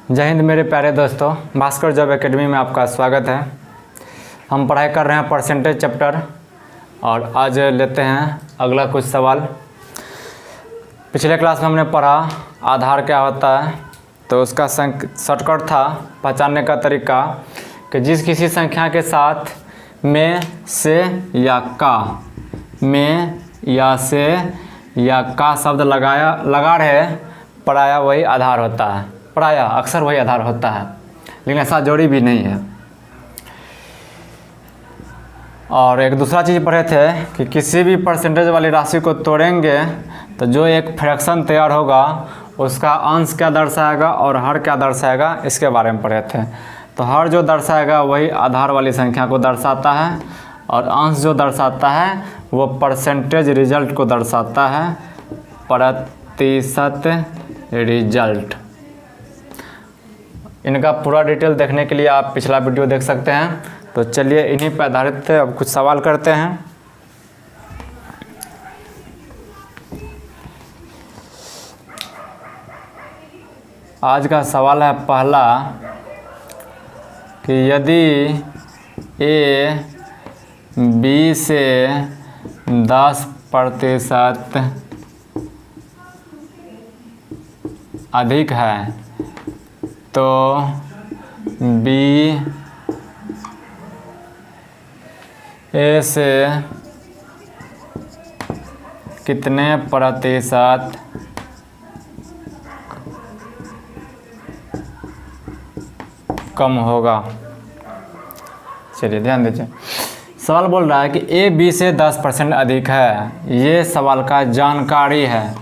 जय हिंद मेरे प्यारे दोस्तों, भास्कर जॉब एकेडमी में आपका स्वागत है। हम पढ़ाई कर रहे हैं परसेंटेज चैप्टर और आज लेते हैं अगला कुछ सवाल। पिछले क्लास में हमने पढ़ा आधार क्या होता है, तो उसका शॉर्टकट था पहचानने का तरीका कि जिस किसी संख्या के साथ में से या का, में या से या का शब्द लगा रहे पराया वही आधार होता है। पराया अक्सर वही आधार होता है, लेकिन ऐसा जोड़ी भी नहीं है। और एक दूसरा चीज़ पढ़े थे कि किसी भी परसेंटेज वाली राशि को तोड़ेंगे तो जो एक फ्रैक्शन तैयार होगा उसका अंश क्या दर्शाएगा और हर क्या दर्शाएगा, इसके बारे में पढ़े थे। तो हर जो दर्शाएगा वही आधार वाली संख्या को दर्शाता है और अंश जो दर्शाता है वो परसेंटेज रिजल्ट को दर्शाता है, प्रतिशत रिजल्ट। इनका पूरा डिटेल देखने के लिए आप पिछला वीडियो देख सकते हैं। तो चलिए इन्हीं पर आधारित अब कुछ सवाल करते हैं। आज का सवाल है पहला कि यदि ए बी से 10% अधिक है तो बी ए से कितने प्रतिशत कम होगा। चलिए ध्यान दीजिए, सवाल बोल रहा है कि ए बी से 10% अधिक है। ये सवाल का जानकारी है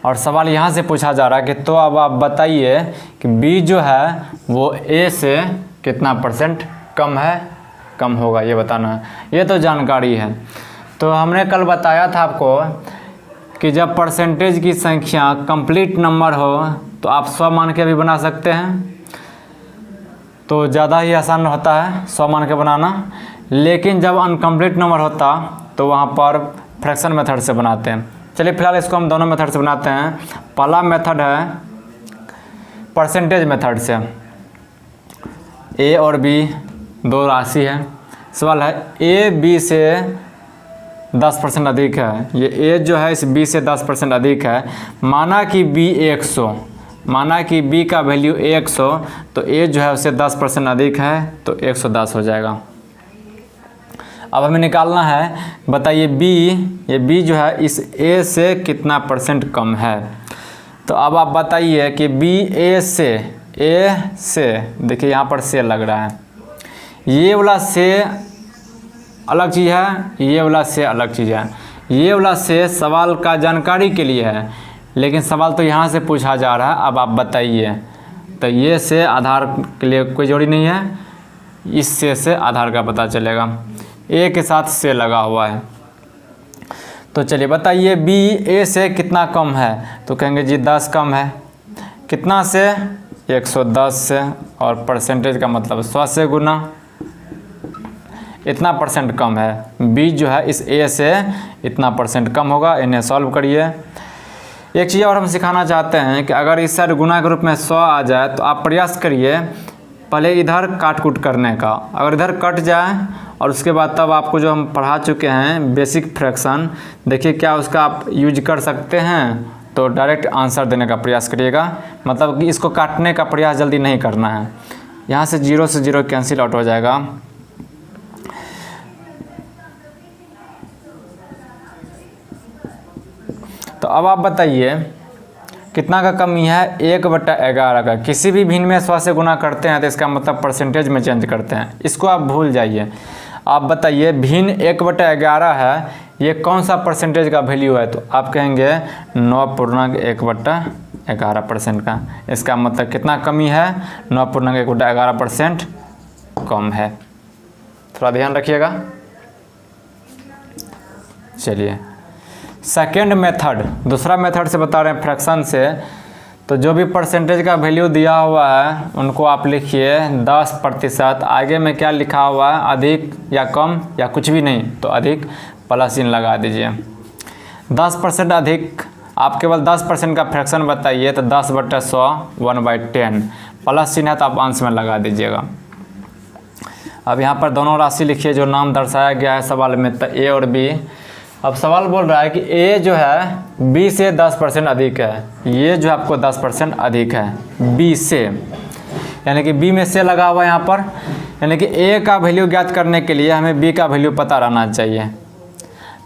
और सवाल यहाँ से पूछा जा रहा है कि तो अब आप बताइए कि बी जो है वो ए से कितना परसेंट कम है, कम होगा, ये बताना है। ये तो जानकारी है। तो हमने कल बताया था आपको कि जब परसेंटेज की संख्या कंप्लीट नंबर हो तो आप 100 मान के भी बना सकते हैं, तो ज़्यादा ही आसान होता है 100 मान के बनाना। लेकिन जब अनकम्प्लीट नंबर होता तो वहाँ पर फ्रैक्शन मेथड से बनाते हैं। चलिए फिलहाल इसको हम दोनों मेथड से बनाते हैं। पहला मेथड है परसेंटेज मेथड से। ए और बी दो राशि है। सवाल है ए बी से 10% अधिक है। ये ए जो है इस बी से 10% अधिक है। माना कि बी 100, माना कि बी का वैल्यू 100, तो ए जो है उससे 10% अधिक है तो 110 हो जाएगा। अब हमें निकालना है, बताइए बी, ये बी जो है इस ए से कितना परसेंट कम है। तो अब आप बताइए कि बी ए से देखिए यहाँ पर से लग रहा है, ये वाला से अलग चीज़ है, ये वाला से अलग चीज़ है। ये वाला से सवाल का जानकारी के लिए है, लेकिन सवाल तो यहाँ से पूछा जा रहा है। अब आप बताइए, तो ये से आधार के लिए कोई जोड़ी नहीं है, इस से आधार का पता चलेगा। ए के साथ से लगा हुआ है। तो चलिए बताइए बी ए से कितना कम है, तो कहेंगे जी 10 कम है। कितना से? 110 से, और परसेंटेज का मतलब 100 से गुना, इतना परसेंट कम है। बी जो है इस ए से इतना परसेंट कम होगा। इन्हें सॉल्व करिए। एक चीज़ और हम सिखाना चाहते हैं कि अगर इस साइड गुना के रूप में 100 आ जाए तो आप प्रयास करिए पहले इधर काट कूट करने का। अगर इधर कट जाए और उसके बाद तब आपको जो हम पढ़ा चुके हैं बेसिक फ्रैक्शन, देखिए क्या उसका आप यूज कर सकते हैं, तो डायरेक्ट आंसर देने का प्रयास करिएगा। मतलब कि इसको काटने का प्रयास जल्दी नहीं करना है। यहाँ से 0 से 0 कैंसिल आउट हो जाएगा। तो अब आप बताइए कितना का कमी है? 1/11 का। किसी भी भिन्न में 100 से गुना करते हैं तो इसका मतलब परसेंटेज में चेंज करते हैं, इसको आप भूल जाइए। आप बताइए भिन्न 1/11 है, ये कौन सा परसेंटेज का वैल्यू है? तो आप कहेंगे 9.1/11% का। इसका मतलब कितना कमी है? 9.1/11% कम है। थोड़ा ध्यान रखिएगा। चलिए सेकेंड मेथड, दूसरा मेथड से बता रहे हैं फ्रैक्शन से। तो जो भी परसेंटेज का वैल्यू दिया हुआ है उनको आप लिखिए 10%। आगे में क्या लिखा हुआ है? अधिक या कम या कुछ भी नहीं, तो अधिक प्लस इन लगा दीजिए। 10% अधिक आप केवल 10% का फ्रैक्शन बताइए तो 10/100 1/10 प्लस चिन्ह है तो आप अंश में लगा दीजिएगा। अब यहाँ पर दोनों राशि लिखिए जो नाम दर्शाया गया है सवाल में, तो ए और बी। अब सवाल बोल रहा है कि ए जो है बी से 10% अधिक है, ये जो आपको 10% अधिक है बी से, यानी कि बी में से लगा हुआ है यहाँ पर, यानी कि ए का वैल्यू ज्ञात करने के लिए हमें बी का वैल्यू पता रहना चाहिए।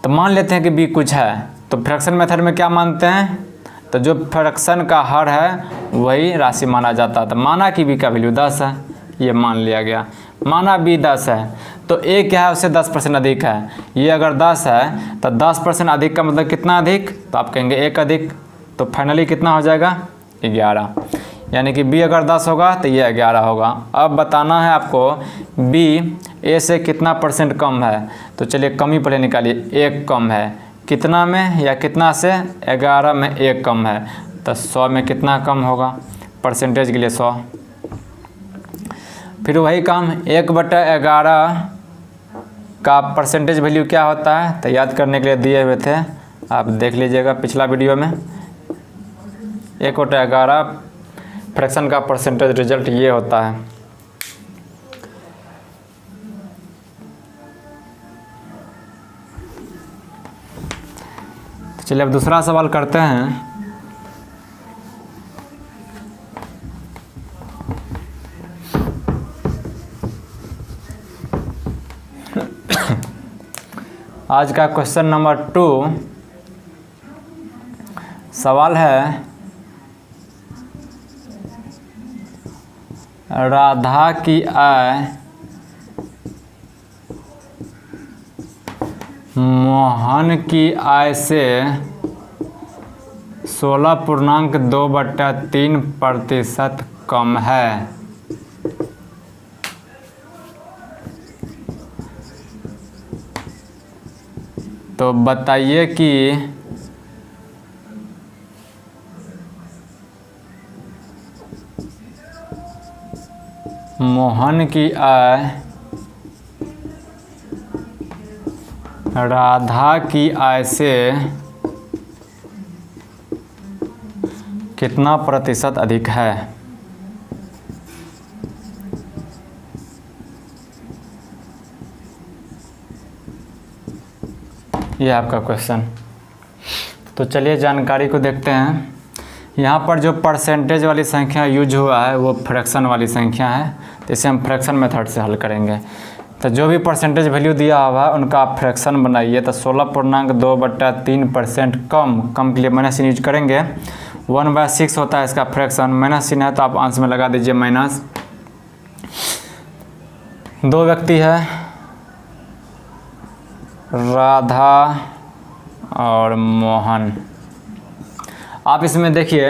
तो मान लेते हैं कि बी कुछ है, तो फ्रैक्शन मेथड में क्या मानते हैं, तो जो फ्रैक्शन का हर है वही राशि माना जाता है। तो माना कि बी का वैल्यू 10 है, ये मान लिया गया। माना बी 10 है तो ए क्या है, उससे 10% अधिक है। ये अगर 10 है तो 10% अधिक का मतलब कितना अधिक, तो आप कहेंगे 1 अधिक, तो फाइनली कितना हो जाएगा 11, यानी कि बी अगर 10 होगा तो ये 11 होगा। अब बताना है आपको बी ए से कितना % कम है, तो चलिए कमी पहले निकालिए। 1 कम है, कितना में या कितना से, 11 में 1 कम है, तो 100 में कितना कम होगा, परसेंटेज के लिए 100। फिर वही काम 1/11 का परसेंटेज वैल्यू क्या होता है, तो याद करने के लिए दिए हुए थे, आप देख लीजिएगा पिछला वीडियो में। 1/11 फ्रैक्शन का परसेंटेज रिजल्ट ये होता है। तो चलिए अब दूसरा सवाल करते हैं। आज का क्वेश्चन नंबर 2 सवाल है, राधा की आय मोहन की आय से 16.2/3% कम है। तो बताइए कि मोहन की आय राधा की आय से कितना % अधिक है। यह आपका क्वेश्चन। तो चलिए जानकारी को देखते हैं। यहाँ पर जो परसेंटेज वाली संख्या यूज हुआ है वो फ्रैक्शन वाली संख्या है, तो इसे हम फ्रैक्शन मेथड से हल करेंगे। तो जो भी परसेंटेज वैल्यू दिया हुआ है उनका आप फ्रैक्शन बनाइए। तो 16.2/3% कम के लिए माइनस चिन्ह यूज करेंगे। 1/6 होता है इसका फ्रैक्शन, माइनस चिन्ह है तो आप अंश में लगा दीजिए माइनस। 2 व्यक्ति है, राधा और मोहन। आप इसमें देखिए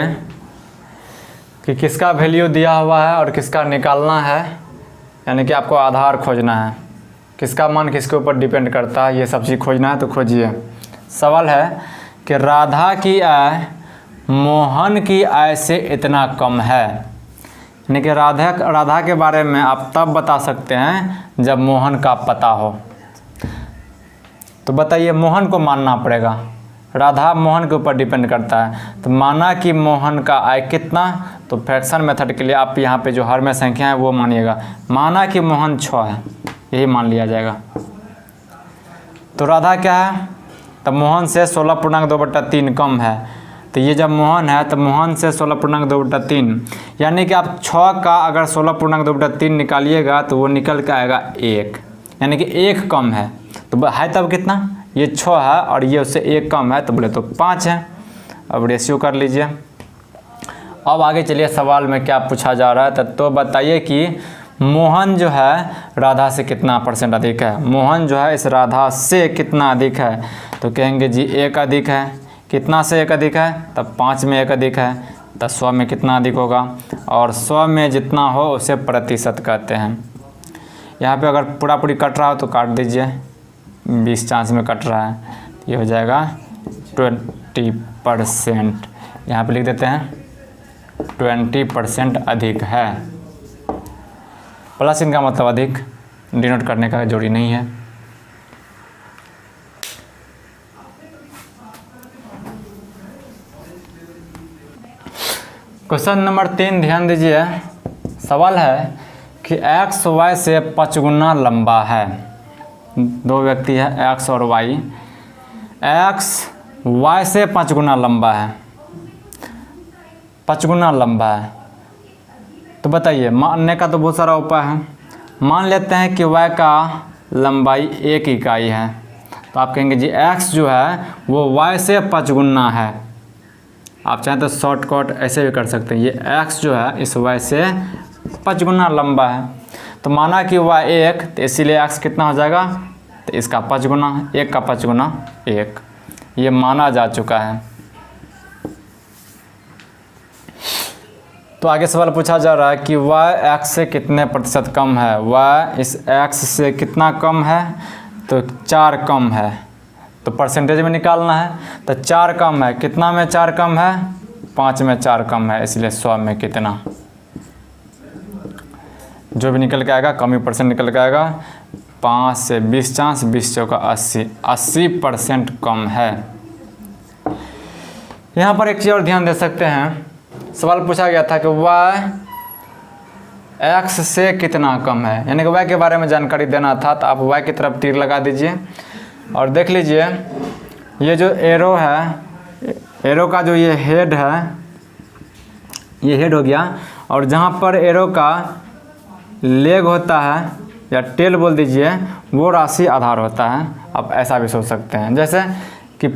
कि किसका वैल्यू दिया हुआ है और किसका निकालना है, यानी कि आपको आधार खोजना है, किसका मान किसके ऊपर डिपेंड करता है, ये सब चीज़ खोजना है। तो खोजिए। सवाल है कि राधा की आय मोहन की आय से इतना कम है, यानी कि राधा के बारे में आप तब बता सकते हैं जब मोहन का पता हो। तो बताइए, मोहन को मानना पड़ेगा, राधा मोहन के ऊपर डिपेंड करता है। तो माना कि मोहन का आय कितना, तो फ्रैक्शन मेथड के लिए आप यहाँ पे जो हर में संख्या है वो मानिएगा। माना कि मोहन 6 है, यही मान लिया जाएगा। तो राधा क्या है, तब मोहन से 16.2/3 कम है। तो ये जब मोहन है तो मोहन से 16.2/3, यानी कि आप 6 का अगर 16.2/3 निकालिएगा तो वो निकल के आएगा 1, यानी कि 1 कम है। तो है तब कितना, ये 6 है और ये उससे 1 कम है, तो बोले तो 5 है। अब रेशियो कर लीजिए। अब आगे चलिए सवाल में क्या पूछा जा रहा है। तो बताइए कि मोहन जो है राधा से कितना % अधिक है। मोहन जो है इस राधा से कितना अधिक है, तो कहेंगे जी 1 अधिक है। कितना से 1 अधिक है, तब 5 में 1 अधिक है, तो 100 में कितना अधिक होगा। और 100 में जितना हो उसे प्रतिशत कहते हैं। यहाँ पे अगर पूरी कट रहा हो तो काट दीजिए, 20 चांस में कट रहा है, ये हो जाएगा 20%। यहाँ पे लिख देते हैं 20% अधिक है। प्लस इनका मतलब अधिक, डिनोट करने का जरूरी नहीं है। क्वेश्चन नंबर 3 ध्यान दीजिए। सवाल है कि x y से 5 गुना लंबा है। दो व्यक्ति है x और y। x y से 5 गुना लंबा है, 5 गुना लंबा है। तो बताइए, मानने का तो बहुत सारा उपाय है। मान लेते हैं कि y का लंबाई 1 इकाई है, तो आप कहेंगे जी x जो है वो y से 5 गुना है। आप चाहें तो शॉर्टकट ऐसे भी कर सकते हैं, ये x जो है इस y से 5 गुना लंबा है। तो माना कि y 1, तो इसीलिए x कितना हो जाएगा, तो इसका 5 गुना, 1 का 5 गुना 1, ये माना जा चुका है। तो आगे सवाल पूछा जा रहा है कि y x से कितने प्रतिशत कम है। y इस x से कितना कम है, तो 4 कम है। तो परसेंटेज में निकालना है, तो 4 कम है, कितना में 4 कम है, 5 में 4 कम है, इसलिए 100 में कितना। जो भी निकल के आएगा कम ही परसेंट निकल के आएगा। 5 से 20 चांस, 20 चौका 80, 80% कम है। यहाँ पर एक चीज़ और ध्यान दे सकते हैं। सवाल पूछा गया था कि y x से कितना कम है, यानी कि y के बारे में जानकारी देना था। तो आप y की तरफ तीर लगा दीजिए और देख लीजिए, ये जो एरो है, एरो का जो ये हेड है, ये हेड हो गया, और जहाँ पर एरो का लेग होता है या टेल बोल दीजिए, वो राशि आधार होता है। आप ऐसा भी सोच सकते हैं, जैसे कि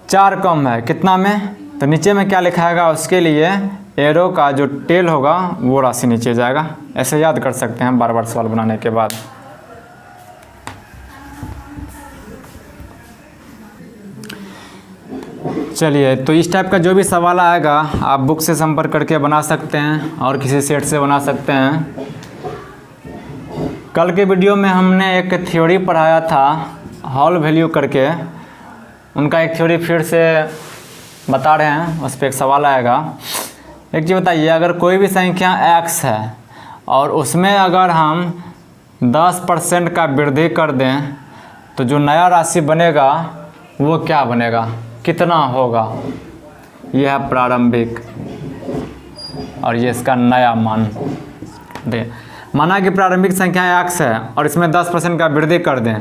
4 कम है कितना में, तो नीचे में क्या लिखाएगा, उसके लिए एरो का जो टेल होगा वो राशि नीचे जाएगा। ऐसे याद कर सकते हैं बार बार सवाल बनाने के बाद। चलिए, तो इस टाइप का जो भी सवाल आएगा आप बुक से संपर्क करके बना सकते हैं और किसी सेट से बना सकते हैं। कल के वीडियो में हमने एक थ्योरी पढ़ाया था हॉल वैल्यू करके, उनका एक थ्योरी फिर से बता रहे हैं, उस पर एक सवाल आएगा। एक चीज़ बताइए, अगर कोई भी संख्या x है और उसमें अगर हम 10% का वृद्धि कर दें तो जो नया राशि बनेगा वो क्या बनेगा, कितना होगा। यह है प्रारंभिक और ये इसका नया मान दे। माना कि प्रारंभिक संख्या x है और इसमें 10% का वृद्धि कर दें,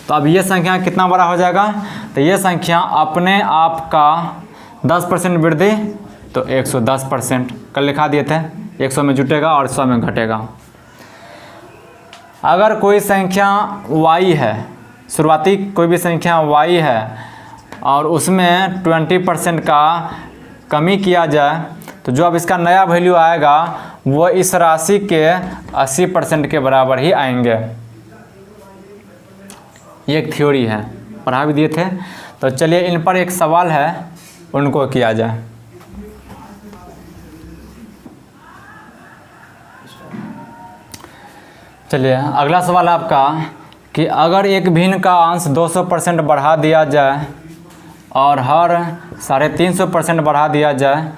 तो अब ये संख्या कितना बड़ा हो जाएगा, तो ये संख्या अपने आप का 10% वृद्धि, तो 110%। कल लिखा दिए थे, 100 में जुटेगा और 100 में घटेगा। अगर कोई संख्या y है, शुरुआती कोई भी संख्या y है और उसमें 20% का कमी किया जाए, तो जो अब इसका नया वैल्यू आएगा वो इस राशि के 80% के बराबर ही आएंगे। ये एक थ्योरी है, पढ़ा भी दिए थे। तो चलिए इन पर एक सवाल है, उनको किया जाए। चलिए अगला सवाल आपका कि अगर एक भिन्न का अंश 200% बढ़ा दिया जाए और हर 350% बढ़ा दिया जाए,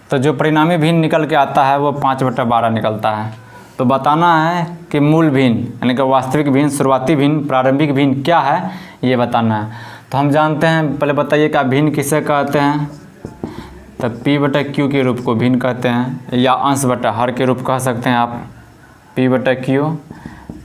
तो जो परिणामी भिन्न निकल के आता है वो 5/12 निकलता है। तो बताना है कि मूल भिन्न यानी कि वास्तविक भिन्न, शुरुआती भिन्न, प्रारंभिक भिन्न क्या है, ये बताना है। तो हम जानते हैं, पहले बताइए कि भिन्न किसे कहते हैं। तो P/Q के रूप को भिन्न कहते हैं, या अंश बटा हर के रूप कह सकते हैं आप। P/Q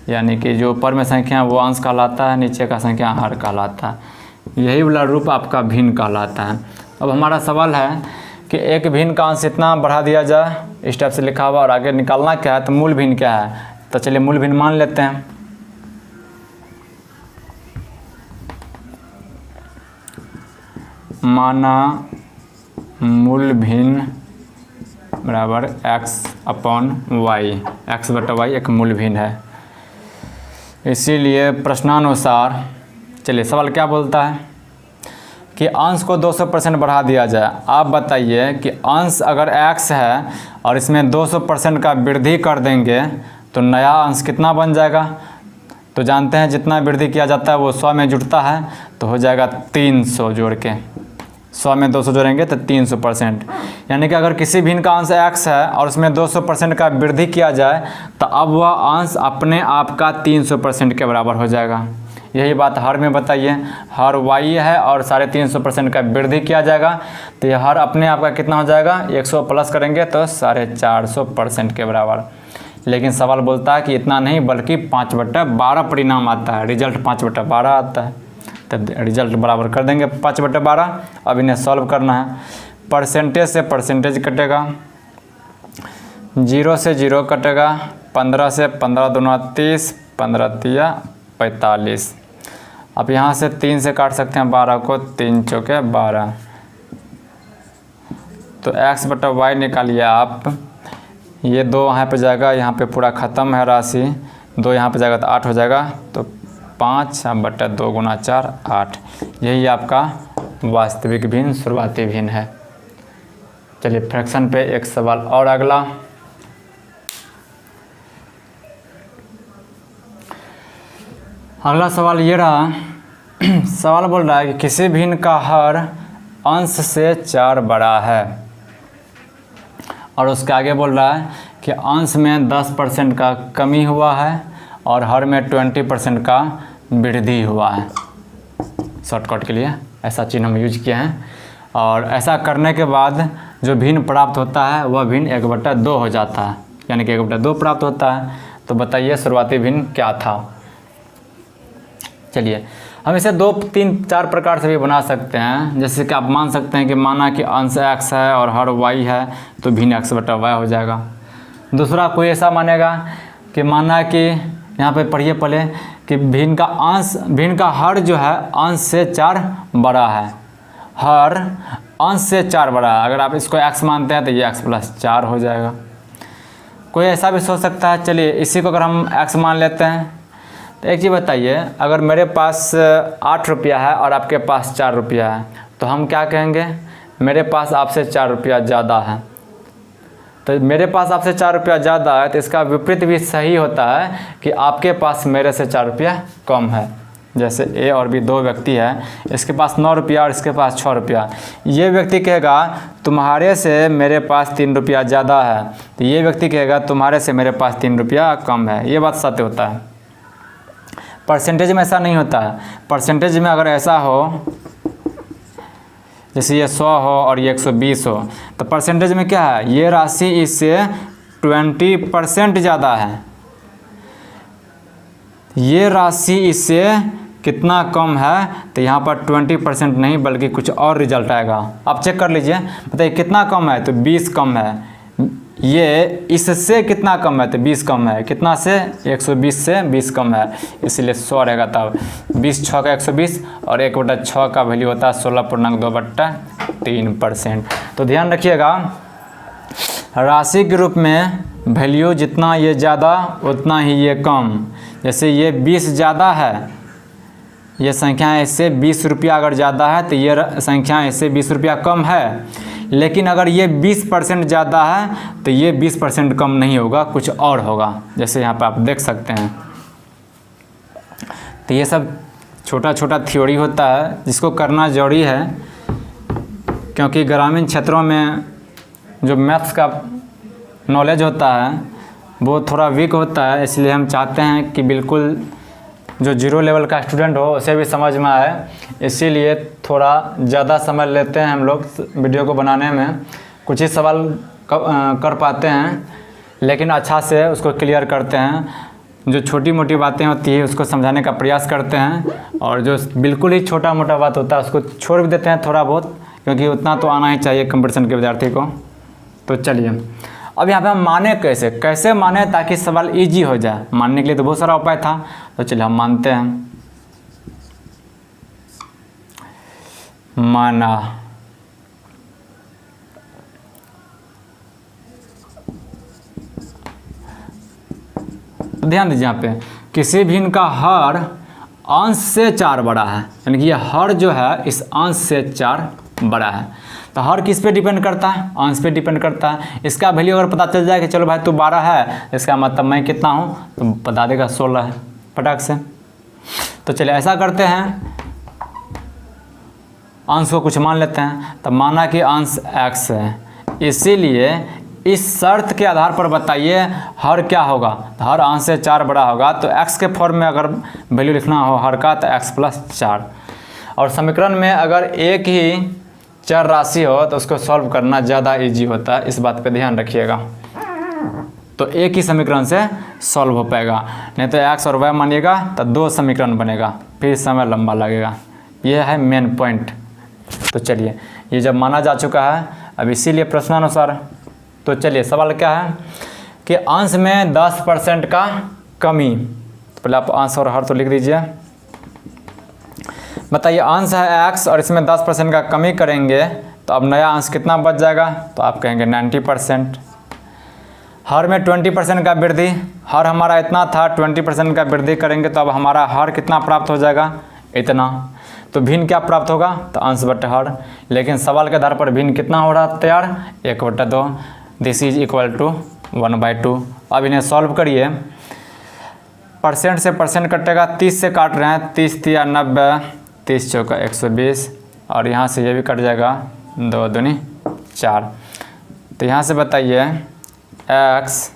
यानी कि जो ऊपर में संख्या वो अंश कहलाता है, नीचे का संख्या हर कहलाता है। यही वाला रूप आपका भिन्न कहलाता है। अब हमारा सवाल है कि एक भिन्न का अंश इतना बढ़ा दिया जाए, इस टाइप से लिखा हुआ, और आगे निकालना क्या है, तो मूल भिन्न क्या है। तो चलिए मूल भिन्न मान लेते हैं। माना मूल भिन्न बराबर x/y, x/y एक मूल भिन्न है। इसीलिए प्रश्नानुसार, चलिए सवाल क्या बोलता है कि अंश को 200% बढ़ा दिया जाए। आप बताइए कि अंश अगर x है और इसमें 200% का वृद्धि कर देंगे तो नया अंश कितना बन जाएगा। तो जानते हैं जितना वृद्धि किया जाता है वो 100 में जुड़ता है, तो हो जाएगा 300 जोड़ के। 100 में 200 जोड़ेंगे तो 300%। यानी कि अगर किसी भिन्न का अंश x है और उसमें 200% का वृद्धि किया जाए तो अब वह अंश अपने आप का 300% के बराबर हो जाएगा। यही बात हर में बताइए, हर वाई है और 350% का वृद्धि किया जाएगा, तो ये हर अपने आप का कितना हो जाएगा, 100 प्लस करेंगे तो 450% के बराबर। लेकिन सवाल बोलता है कि इतना नहीं बल्कि 5/12 परिणाम आता है, रिजल्ट 5/12 आता है, तब रिजल्ट बराबर कर देंगे 5/12। अब इन्हें सॉल्व करना है। परसेंटेज से परसेंटेज कटेगा, 0 से 0 कटेगा, 15 से 15 दूना 30, 15 तिया 45। अब यहाँ से 3 से काट सकते हैं 12 को, 3 चौके 12। तो x/y निकालिए आप, ये 2 यहाँ पे जाएगा, यहाँ पे पूरा ख़त्म है राशि, 2 यहाँ पे जाएगा तो 8 हो जाएगा, तो 5/2 गुना 4 8। यही आपका वास्तविक भिन्न शुरुआती भिन्न है। चलिए फ्रैक्शन पे एक सवाल और अगला। अगला सवाल ये रहा, सवाल बोल रहा है कि किसी भिन्न का हर अंश से 4 बड़ा है, और उसके आगे बोल रहा है कि अंश में 10% का कमी हुआ है और हर में 20% का वृद्धि हुआ है। शॉर्टकट के लिए ऐसा चिन्ह हम यूज किए हैं, और ऐसा करने के बाद जो भिन्न प्राप्त होता है वह भिन्न 1/2 हो जाता है, यानी कि 1/2 प्राप्त होता है। तो बताइए शुरुआती भिन्न क्या था। चलिए हम इसे 2 3 4 प्रकार से भी बना सकते हैं। जैसे कि आप मान सकते हैं कि माना कि अंश x है और हर y है, तो भिन्न x/y हो जाएगा। दूसरा कोई ऐसा मानेगा कि माना कि यहाँ पे पढ़िए पहले कि भिन्न का हर जो है अंश से 4 बड़ा है, हर अंश से 4 बड़ा है। अगर आप इसको x मानते हैं तो ये x+4 हो जाएगा। कोई ऐसा भी सोच सकता है, चलिए इसी को अगर हम x मान लेते हैं, तो एक चीज़ बताइए, अगर मेरे पास 8 रुपया है और आपके पास 4 रुपया है, तो हम क्या कहेंगे, मेरे पास आपसे 4 रुपया ज़्यादा है। तो मेरे पास आपसे 4 रुपया ज़्यादा है, तो इसका विपरीत भी सही होता है कि आपके पास मेरे से 4 रुपया कम है। जैसे ए और बी 2 व्यक्ति है, इसके पास 9 रुपया और इसके पास 6 रुपया। ये व्यक्ति कहेगा तुम्हारे से मेरे पास 3 रुपया ज़्यादा है, तो ये व्यक्ति कहेगा तुम्हारे से मेरे पास 3 रुपया कम है। ये बात सत्य होता है। परसेंटेज में ऐसा नहीं होता है। परसेंटेज में अगर ऐसा हो, जैसे ये 100 हो और ये 120 हो, तो परसेंटेज में क्या है, ये राशि इससे 20% ज़्यादा है, ये राशि इससे कितना कम है, तो यहाँ पर 20% नहीं बल्कि कुछ और रिजल्ट आएगा। आप चेक कर लीजिए, बताइए कितना कम है, तो 20 कम है। ये इससे कितना कम है, तो 20 कम है। कितना से, 120 से 20 कम है, इसलिए 100 रहेगा। तब 20 6 का 120 और 1/6 का वैल्यू होता है 16.2/3%। तो ध्यान रखिएगा, राशि के रूप में वैल्यू जितना ये ज़्यादा उतना ही ये कम। जैसे ये 20 ज़्यादा है, ये संख्या इससे 20 रुपया अगर ज़्यादा है, तो ये संख्या इससे 20 रुपया कम है। लेकिन अगर ये 20% ज़्यादा है, तो ये 20% कम नहीं होगा, कुछ और होगा। जैसे यहाँ पर आप देख सकते हैं। तो ये सब छोटा छोटा थ्योरी होता है, जिसको करना जरूरी है, क्योंकि ग्रामीण क्षेत्रों में जो मैथ्स का नॉलेज होता है वो थोड़ा वीक होता है। इसलिए हम चाहते हैं कि बिल्कुल जो 0 लेवल का स्टूडेंट हो उसे भी समझ में आए, इसीलिए थोड़ा ज़्यादा समय लेते हैं हम लोग वीडियो को बनाने में। कुछ ही सवाल कर पाते हैं, लेकिन अच्छा से उसको क्लियर करते हैं। जो छोटी मोटी बातें होती है उसको समझाने का प्रयास करते हैं, और जो बिल्कुल ही छोटा मोटा बात होता है उसको छोड़ भी देते हैं थोड़ा बहुत, क्योंकि उतना तो आना ही चाहिए कंपटीशन के विद्यार्थी को। तो चलिए अब यहाँ पे हम माने कैसे माने ताकि सवाल इजी हो जाए। मानने के लिए तो बहुत सारा उपाय था, तो चलिए हम मानते हैं। माना, ध्यान दीजिए यहाँ पे, किसी भिन्न का हर अंश से 4 बड़ा है, यानी कि ये हर जो है इस अंश से 4 बड़ा है। तो हर किस पे डिपेंड करता है, अंश पे डिपेंड करता है। इसका वैल्यू अगर पता चल जाए कि चलो भाई तू 12 है, इसका मतलब मैं कितना हूँ, तो बता देगा 16 है फटाक से। तो चलिए ऐसा करते हैं, अंश को कुछ मान लेते हैं। तब माना कि अंश x है, इसीलिए इस शर्त के आधार पर बताइए हर क्या होगा। हर अंश से 4 बड़ा होगा, तो x के फॉर्म में अगर वैल्यू लिखना हो हर का तो x + 4। और समीकरण में अगर एक ही चर राशि हो तो उसको सॉल्व करना ज़्यादा इजी होता है, इस बात पे ध्यान रखिएगा। तो एक ही समीकरण से सॉल्व हो पाएगा, नहीं तो x और y मानिएगा तो 2 समीकरण बनेगा, फिर समय लंबा लगेगा। ये है मेन पॉइंट। तो चलिए, ये जब माना जा चुका है अब इसीलिए प्रश्नानुसार, तो चलिए सवाल क्या है कि अंश में 10% का कमी। तो पहले आप अंश और हर तो लिख दीजिए। बताइए अंश है x और इसमें 10% का कमी करेंगे तो अब नया अंश कितना बच जाएगा, तो आप कहेंगे 90%। हर में 20% का वृद्धि, हर हमारा इतना था, 20% का वृद्धि करेंगे तो अब हमारा हर कितना प्राप्त हो जाएगा, इतना। तो भिन्न क्या प्राप्त होगा, तो अंश बटे हर। लेकिन सवाल के आधार पर भिन्न कितना हो रहा तैयार, 1/2। This is equal to 1/2। अब इन्हें सॉल्व करिए। परसेंट से परसेंट कटेगा, 30 से काट रहे हैं, 30 × 90, 30 × 4 = 120, और यहाँ से ये भी कट जाएगा, 2 दूनी 4। तो यहाँ से बताइए x,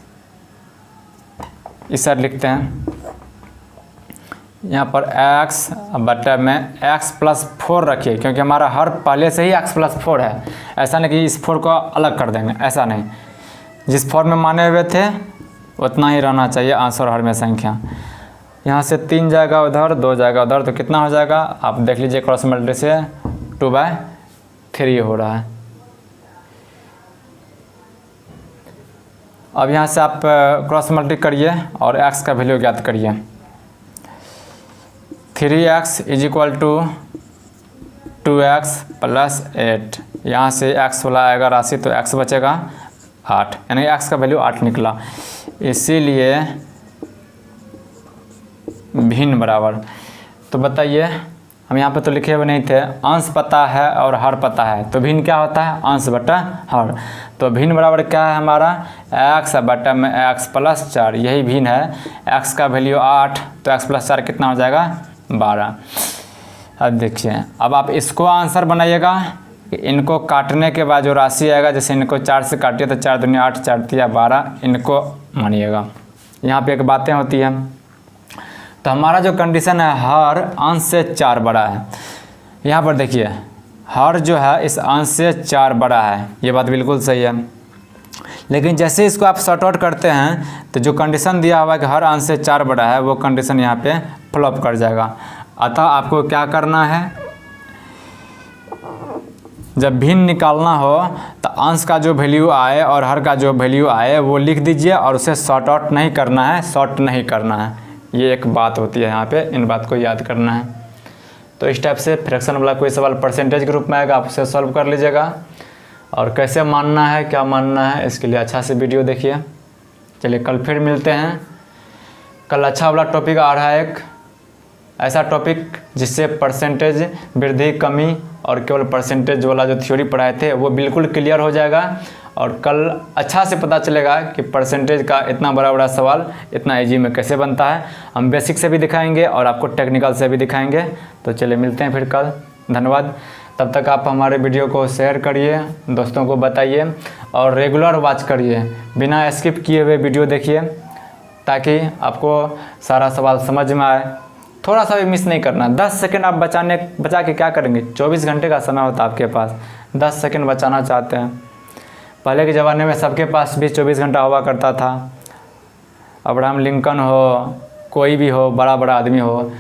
इस साइड लिखते हैं, यहाँ पर x बटे में x + 4 रखिए, क्योंकि हमारा हर पहले से ही x + 4 है। ऐसा नहीं कि इस 4 को अलग कर देंगे, ऐसा नहीं। जिस फॉर्म में माने हुए थे उतना ही रहना चाहिए अंश और हर में संख्या। यहाँ से 3 जाएगा उधर, 2 जाएगा उधर, तो कितना हो जाएगा आप देख लीजिए, क्रॉस मल्टीप्लाई से 2/3 हो रहा है। अब यहाँ से आप क्रॉस मल्टीप्लाई करिए और x का वैल्यू ज्ञात करिए। 3x = 2x + 8। यहाँ से x वाला आएगा राशि तो x बचेगा 8, यानी x का वैल्यू 8 निकला। इसीलिए भिन्न बराबर। तो बताइए, हम यहाँ पे तो लिखे हुए नहीं थे, अंश पता है और हर पता है, तो भिन्न क्या होता है, अंश बटा हर। तो भिन्न बराबर क्या है हमारा, x बटा में x + 4, यही भिन्न है। x का वैल्यू 8, तो x + 4 कितना हो जाएगा, 12। अब देखिए, अब आप इसको आंसर बनाइएगा। इनको काटने के बाद जो राशि आएगा, जैसे इनको 4 से काटिए तो 4 दूनी 8, 4 तिया 12, इनको मानिएगा। यहाँ पे एक बातें होती है। तो हमारा जो कंडीशन है हर अंश से 4 बड़ा है। यहाँ पर देखिए हर जो है इस अंश से 4 बड़ा है, ये बात बिल्कुल सही है। लेकिन जैसे इसको आप सॉर्ट आउट करते हैं तो जो कंडीशन दिया हुआ है कि हर अंश से 4 बड़ा है, वो कंडीशन यहाँ पे फ्लॉप कर जाएगा। अतः आपको क्या करना है, जब भिन्न निकालना हो तो अंश का जो वैल्यू आए और हर का जो वैल्यू आए वो लिख दीजिए, और उसे सॉर्ट आउट नहीं करना है, सॉर्ट नहीं करना है। ये एक बात होती है यहाँ पे, इन बात को याद करना है। तो इस टाइप से फ्रैक्शन वाला कोई सवाल परसेंटेज के रूप में आएगा, आप उसे सॉल्व कर लीजिएगा। और कैसे मानना है, क्या मानना है, इसके लिए अच्छा से वीडियो देखिए। चलिए कल फिर मिलते हैं। कल अच्छा वाला टॉपिक आ रहा है, एक ऐसा टॉपिक जिससे परसेंटेज वृद्धि कमी और केवल परसेंटेज वाला जो थ्योरी पढ़ाए थे वो बिल्कुल क्लियर हो जाएगा। और कल अच्छा से पता चलेगा कि परसेंटेज का इतना बड़ा बड़ा सवाल इतना इजी में कैसे बनता है। हम बेसिक से भी दिखाएंगे और आपको टेक्निकल से भी दिखाएंगे। तो चलिए मिलते हैं फिर कल। धन्यवाद। तब तक आप हमारे वीडियो को शेयर करिए, दोस्तों को बताइए और रेगुलर वॉच करिए, बिना स्किप किए हुए वीडियो देखिए, ताकि आपको सारा सवाल समझ में आए। थोड़ा सा भी मिस नहीं करना। 10 सेकंड आप बचा के क्या करेंगे, 24 घंटे का समय होता है आपके पास, 10 सेकंड बचाना चाहते हैं। पहले के ज़माने में सबके पास भी 24 घंटा हुआ करता था। अब्राहम लिंकन हो, कोई भी हो, बड़ा बड़ा आदमी हो,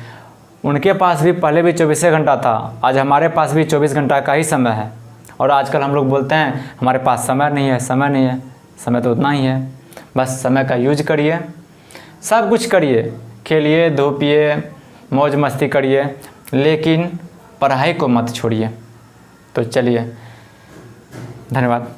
उनके पास भी पहले भी 24 घंटा था। आज हमारे पास भी 24 घंटा का ही समय है। और आजकल हम लोग बोलते हैं हमारे पास समय नहीं है, समय नहीं है। समय तो उतना ही है, बस समय का यूज करिए, सब कुछ करिए, खेलिए धूपिए, मौज मस्ती करिए, लेकिन पढ़ाई को मत छोड़िए। तो चलिए, धन्यवाद।